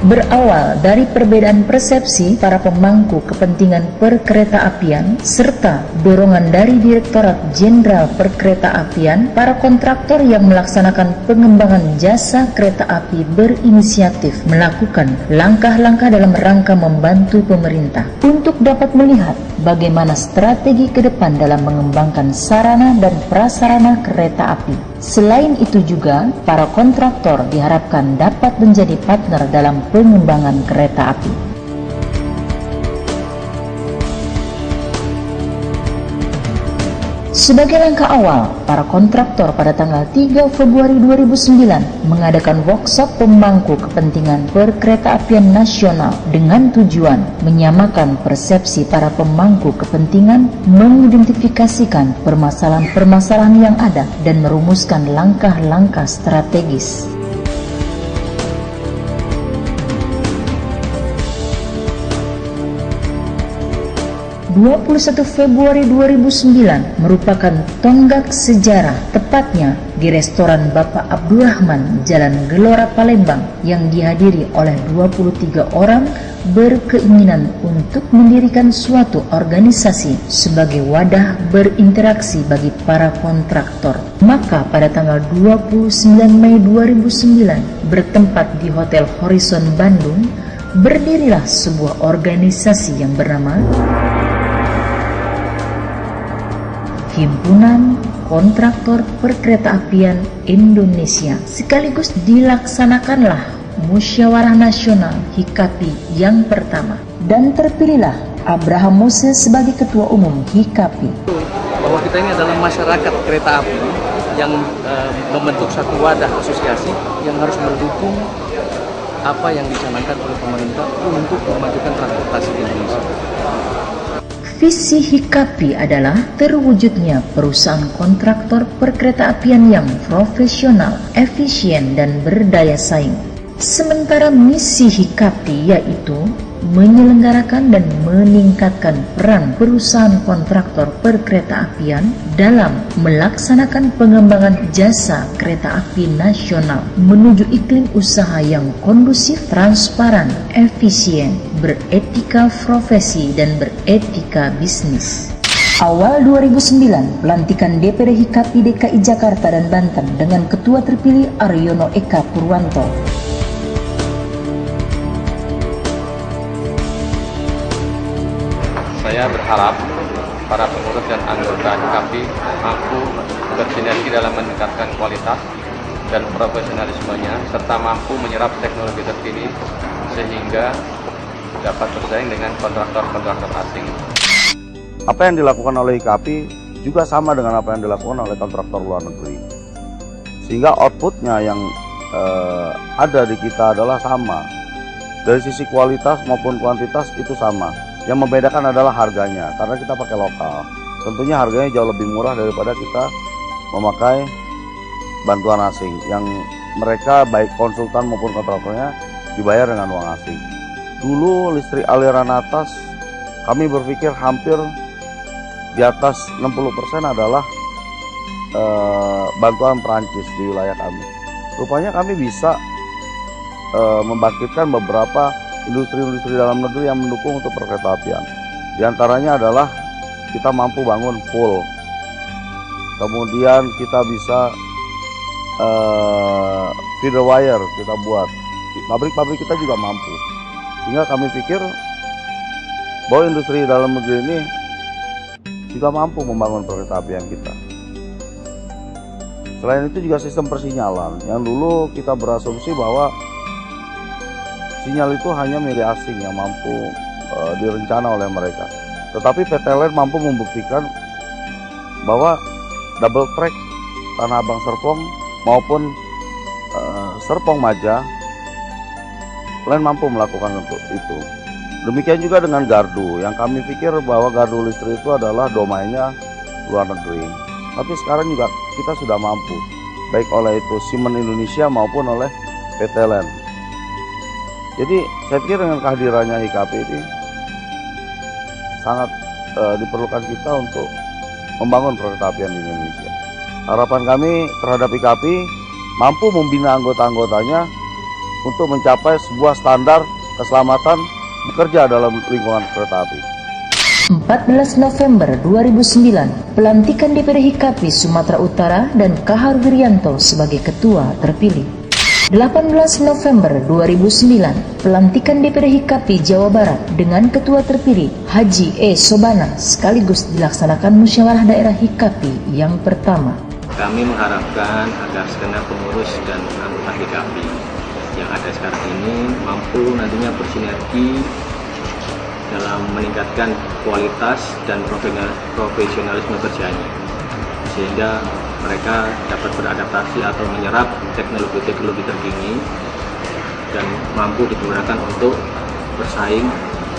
Berawal dari perbedaan persepsi para pemangku kepentingan perkeretaapian serta dorongan dari Direktorat Jenderal Perkeretaapian, para kontraktor yang melaksanakan pengembangan jasa kereta api berinisiatif melakukan langkah-langkah dalam rangka membantu pemerintah untuk dapat melihat bagaimana strategi ke depan dalam mengembangkan sarana dan prasarana kereta api. Selain itu juga, para kontraktor diharapkan dapat menjadi partner dalam pengembangan kereta api. Sebagai langkah awal, para kontraktor pada tanggal 3 Februari 2009 mengadakan workshop pemangku kepentingan perkeretaapian nasional dengan tujuan menyamakan persepsi para pemangku kepentingan, mengidentifikasikan permasalahan-permasalahan yang ada, dan merumuskan langkah-langkah strategis. 21 Februari 2009 merupakan tonggak sejarah, tepatnya di restoran Bapak Abdurrahman, Jalan Gelora, Palembang, yang dihadiri oleh 23 orang berkeinginan untuk mendirikan suatu organisasi sebagai wadah berinteraksi bagi para kontraktor. Maka pada tanggal 29 Mei 2009 bertempat di Hotel Horizon Bandung, berdirilah sebuah organisasi yang bernama Himpunan Kontraktor Perkeretaapian Indonesia. Sekaligus dilaksanakanlah Musyawarah Nasional HIKAPI yang pertama, dan terpilihlah Abraham Moses sebagai Ketua Umum HIKAPI. Bahwa kita ini adalah masyarakat kereta api yang membentuk satu wadah asosiasi yang harus mendukung apa yang dicanangkan oleh pemerintah untuk memajukan transportasi di Indonesia. Visi HIKAPI adalah terwujudnya perusahaan kontraktor perkeretaapian yang profesional, efisien, dan berdaya saing. Sementara misi HIKAPI yaitu menyelenggarakan dan meningkatkan peran perusahaan kontraktor perkeretaapian dalam melaksanakan pengembangan jasa kereta api nasional menuju iklim usaha yang kondusif, transparan, efisien, beretika profesi, dan beretika bisnis. Awal 2009, pelantikan DPD HIKAPI DKI Jakarta dan Banten dengan Ketua terpilih Aryono Eka Purwanto. Saya berharap para pengurus dan anggota HIKAPI mampu bersinergi dalam meningkatkan kualitas dan profesionalismenya, serta mampu menyerap teknologi terkini sehingga dapat bersaing dengan kontraktor-kontraktor asing. Apa yang dilakukan oleh HIKAPI juga sama dengan apa yang dilakukan oleh kontraktor luar negeri, sehingga outputnya yang ada di kita adalah sama. Dari sisi kualitas maupun kuantitas itu sama. Yang membedakan adalah harganya, karena kita pakai lokal. Tentunya harganya jauh lebih murah daripada kita memakai bantuan asing, yang mereka baik konsultan maupun kontraktornya dibayar dengan uang asing. Dulu listrik aliran atas kami berpikir hampir di atas 60% adalah bantuan Perancis di wilayah kami. Rupanya kami bisa membangkitkan beberapa industri-industri dalam negeri yang mendukung untuk perkeretaapian. Di antaranya adalah kita mampu bangun full. Kemudian kita bisa feeder wire kita buat. Pabrik-pabrik kita juga mampu. Sehingga kami pikir bahwa industri dalam negeri ini juga mampu membangun perkeretaapian kita. Selain itu juga sistem persinyalan, yang dulu kita berasumsi bahwa sinyal itu hanya milik asing yang mampu direncana oleh mereka. Tetapi PT LEN mampu membuktikan bahwa double track Tanah Abang Serpong maupun Serpong Maja, LEN mampu melakukan untuk itu. Demikian juga dengan gardu, yang kami pikir bahwa gardu listrik itu adalah domainnya luar negeri. Tapi sekarang juga kita sudah mampu, baik oleh itu Siemens Indonesia maupun oleh PT LEN. Jadi saya pikir dengan kehadirannya HIKAPI ini sangat diperlukan kita untuk membangun perkeretaapian di Indonesia. Harapan kami terhadap HIKAPI mampu membina anggota-anggotanya untuk mencapai sebuah standar keselamatan bekerja dalam lingkungan kereta api. 14 November 2009, pelantikan DPD HIKAPI Sumatera Utara dan Kahar Wirianto sebagai ketua terpilih. 18 November 2009, pelantikan DPD HIKAPI Jawa Barat dengan ketua terpilih Haji E. Sobana sekaligus dilaksanakan musyawarah daerah HIKAPI yang pertama. Kami mengharapkan agar segenap pengurus dan anggota HIKAPI yang ada sekarang ini mampu nantinya bersinergi dalam meningkatkan kualitas dan profesionalisme kerjanya, sehingga mereka dapat beradaptasi atau menyerap teknologi-teknologi terkini dan mampu digunakan untuk bersaing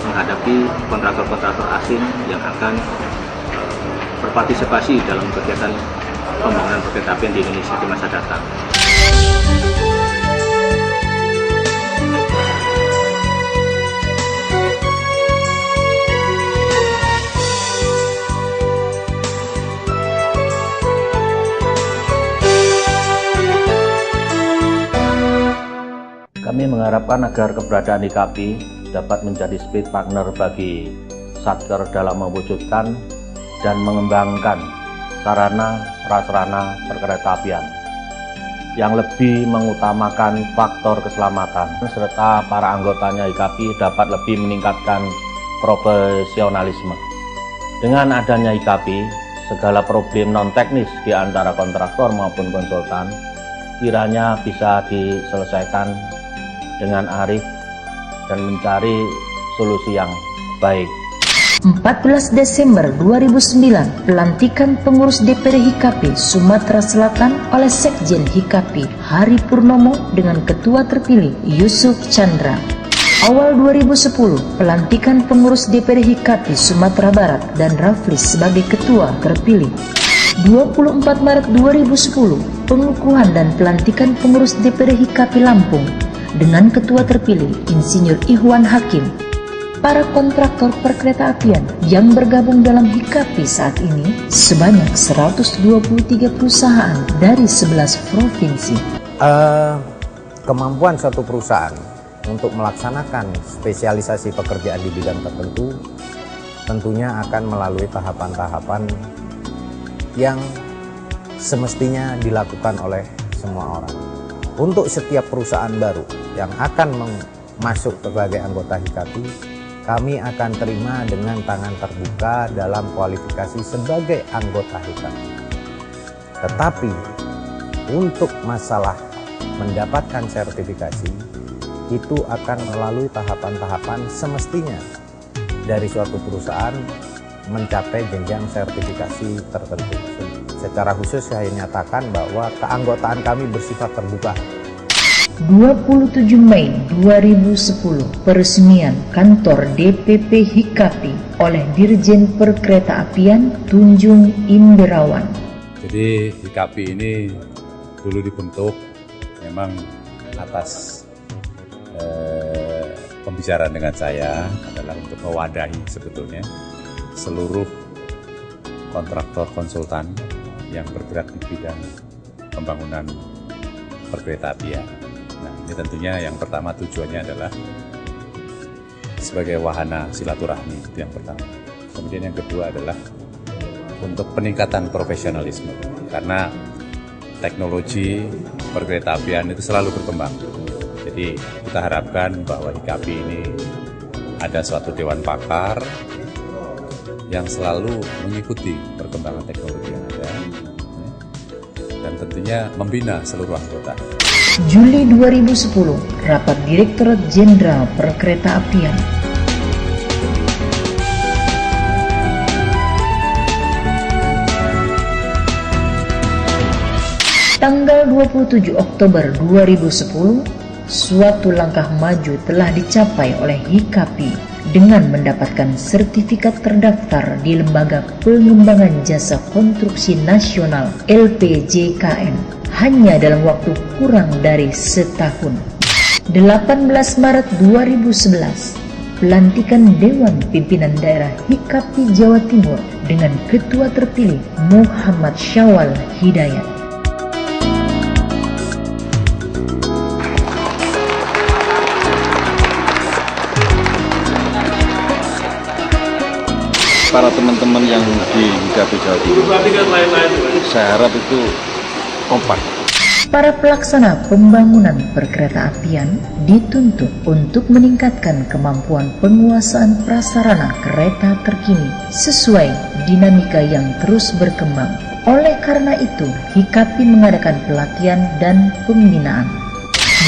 menghadapi kontraktor-kontraktor asing yang akan berpartisipasi dalam kegiatan pembangunan perkeretaapian di Indonesia di masa datang. Kami mengharapkan agar keberadaan HIKAPI dapat menjadi speed partner bagi Satker dalam mewujudkan dan mengembangkan sarana prasarana perkeretaapian yang lebih mengutamakan faktor keselamatan, serta para anggotanya HIKAPI dapat lebih meningkatkan profesionalisme. Dengan adanya HIKAPI, segala problem non-teknis di antara kontraktor maupun konsultan kiranya bisa diselesaikan dengan arif dan mencari solusi yang baik. 14 Desember 2009, pelantikan pengurus DPD HIKAPI Sumatera Selatan oleh Sekjen HIKAPI Hari Purnomo dengan ketua terpilih Yusuf Chandra. Awal 2010, pelantikan pengurus DPD HIKAPI Sumatera Barat dan Raflis sebagai ketua terpilih. 24 Maret 2010, pengukuhan dan pelantikan pengurus DPD HIKAPI Lampung dengan ketua terpilih Insinyur Ihwan Hakim. Para kontraktor perkeretaapian yang bergabung dalam HIKAPI saat ini sebanyak 123 perusahaan dari 11 provinsi. Kemampuan suatu perusahaan untuk melaksanakan spesialisasi pekerjaan di bidang tertentu tentunya akan melalui tahapan-tahapan yang semestinya dilakukan oleh semua orang. Untuk setiap perusahaan baru yang akan masuk sebagai anggota HIKAPI, kami akan terima dengan tangan terbuka dalam kualifikasi sebagai anggota HIKAPI. Tetapi untuk masalah mendapatkan sertifikasi, itu akan melalui tahapan-tahapan semestinya dari suatu perusahaan mencapai jenjang sertifikasi tertentu. Secara khusus saya nyatakan bahwa keanggotaan kami bersifat terbuka. 27 Mei 2010, peresmian kantor DPP HIKAPI oleh Dirjen Perkeretaapian Tunjung Inderawan. Jadi HIKAPI ini dulu dibentuk memang atas pembicaraan dengan saya adalah untuk mewadahi sebetulnya seluruh kontraktor konsultan yang bergerak di bidang pembangunan perkeretaapian. Nah, ini tentunya yang pertama tujuannya adalah sebagai wahana silaturahmi, itu yang pertama. Kemudian yang kedua adalah untuk peningkatan profesionalisme, karena teknologi perkeretaapian itu selalu berkembang. Jadi kita harapkan bahwa HIKAPI ini ada suatu dewan pakar yang selalu mengikuti perkembangan teknologi yang ada dan tentunya membina seluruh anggota. Juli 2010, Rapat Direktorat Jenderal Perkeretaapian. Tanggal 27 Oktober 2010, suatu langkah maju telah dicapai oleh HIKAPI dengan mendapatkan sertifikat terdaftar di Lembaga Pengembangan Jasa Konstruksi Nasional LPJKN hanya dalam waktu kurang dari setahun. 18 Maret 2011, pelantikan Dewan Pimpinan Daerah HIKAPI Jawa Timur dengan ketua terpilih Muhammad Syawal Hidayat. para teman-teman yang di HIKAP Jawa Timur. Saya harap itu kompak. Para pelaksana pembangunan perkeretaapian dituntut untuk meningkatkan kemampuan penguasaan prasarana kereta terkini sesuai dinamika yang terus berkembang. Oleh karena itu, HIKAP mengadakan pelatihan dan pembinaan.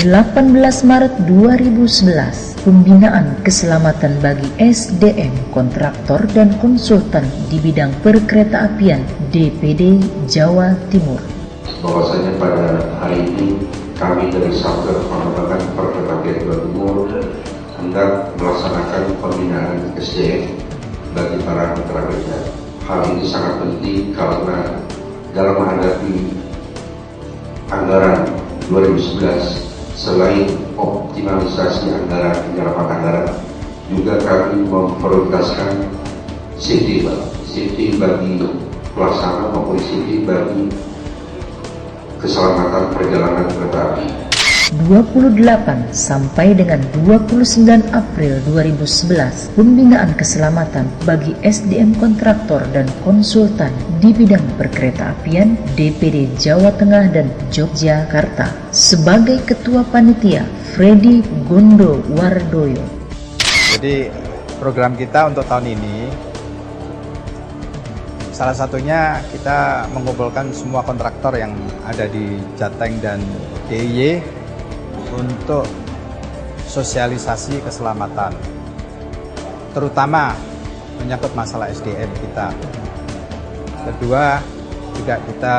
18 Maret 2011, pembinaan keselamatan bagi SDM, kontraktor dan konsultan di bidang perkeretaapian DPD Jawa Timur. Bahwasanya pada hari ini kami dari Satker Pengembangan Perkeretaapian Jawa Timur hendak melaksanakan pembinaan SDM bagi para mitra kerja. Hal ini sangat penting karena dalam menghadapi anggaran 2011, selain optimalisasi anggaran penyerapan anggaran, juga kami memprioritaskan safety bagi pelaksana maupun safety bagi keselamatan perjalanan kereta api. 28 sampai dengan 29 April 2011, pembinaan keselamatan bagi SDM kontraktor dan konsultan di bidang perkeretaapian DPD Jawa Tengah dan Yogyakarta. Sebagai Ketua Panitia, Freddy Gondo Wardoyo. Jadi program kita untuk tahun ini, salah satunya kita mengumpulkan semua kontraktor yang ada di Jateng dan DIY untuk sosialisasi keselamatan, terutama menyangkut masalah SDM kita. Kedua, juga kita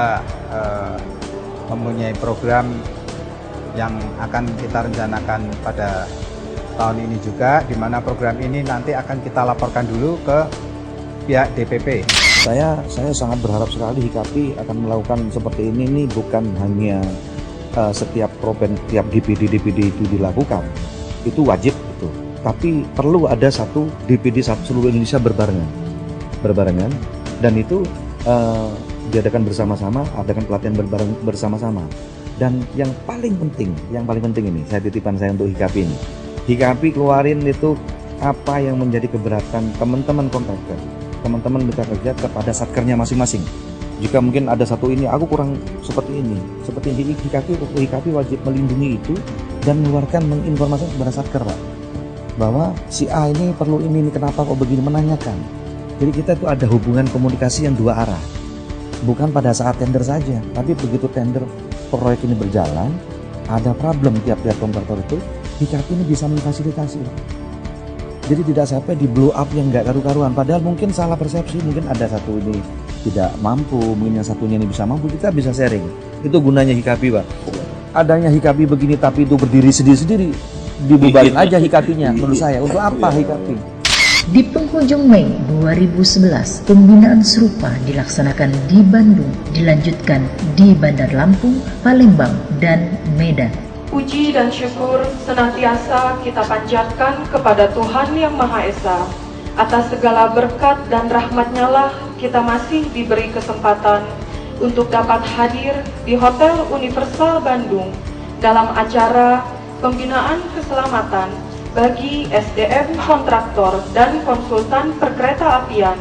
mempunyai program yang akan kita rencanakan pada tahun ini juga, di mana program ini nanti akan kita laporkan dulu ke pihak DPP. Saya sangat berharap sekali HIKAP akan melakukan seperti ini bukan hanya setiap tiap DPD itu dilakukan, itu wajib itu. Tapi perlu ada satu DPD seluruh Indonesia berbarengan, dan itu diadakan bersama-sama, adakan pelatihan bersama-sama. Dan yang paling penting ini, saya titipan saya untuk HIKAP ini. HIKAP keluarin itu apa yang menjadi keberatan teman-teman kontraktor, teman-teman mitra kerja kepada satkernya masing-masing. Jika mungkin ada satu ini, aku kurang seperti ini, HIKAP wajib melindungi itu dan mengeluarkan menginformasikan kepada satker, Pak, bahwa si A ini perlu ini kenapa kok begini, menanyakan. Jadi kita itu ada hubungan komunikasi yang dua arah, bukan pada saat tender saja, tapi begitu tender proyek ini berjalan, ada problem tiap-tiap kontraktor itu, HIKAP ini bisa memfasilitasi. Jadi tidak sampai di blow up yang nggak karu-karuan, padahal mungkin salah persepsi, mungkin ada satu ini tidak mampu, mungkin yang satunya ini bisa mampu, kita bisa sharing. Itu gunanya HIKAP, Pak. Adanya HIKAP begini tapi itu berdiri sendiri-sendiri, dibubarin aja HIKAP-nya menurut saya. Untuk apa HIKAP? Di penghujung Mei 2011, pembinaan serupa dilaksanakan di Bandung, dilanjutkan di Bandar Lampung, Palembang, dan Medan. Puji dan syukur senantiasa kita panjatkan kepada Tuhan Yang Maha Esa. Atas segala berkat dan rahmat-Nya lah kita masih diberi kesempatan untuk dapat hadir di Hotel Universal Bandung dalam acara pembinaan keselamatan bagi SDM kontraktor dan konsultan perkeretaapian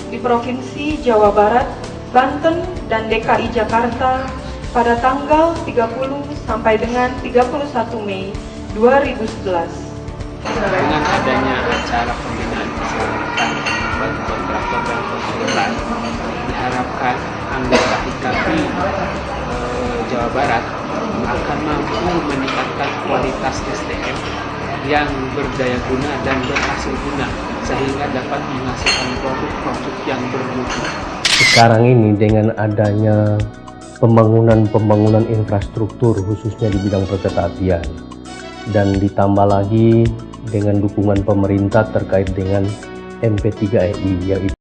di Provinsi Jawa Barat, Banten, dan DKI Jakarta pada tanggal 30 sampai dengan 31 Mei 2011. Dengan adanya acara pembinaan keselamatan bagi kontraktor dan konsultan, diharapkan anggota HIKAP Jawa Barat akan mampu meningkatkan kualitas SDM yang berdaya guna dan berhasil guna, sehingga dapat menghasilkan produk-produk yang bermutu. Sekarang ini dengan adanya pembangunan infrastruktur khususnya di bidang perkeretaapian, dan ditambah lagi dengan dukungan pemerintah terkait dengan MP3EI, yaitu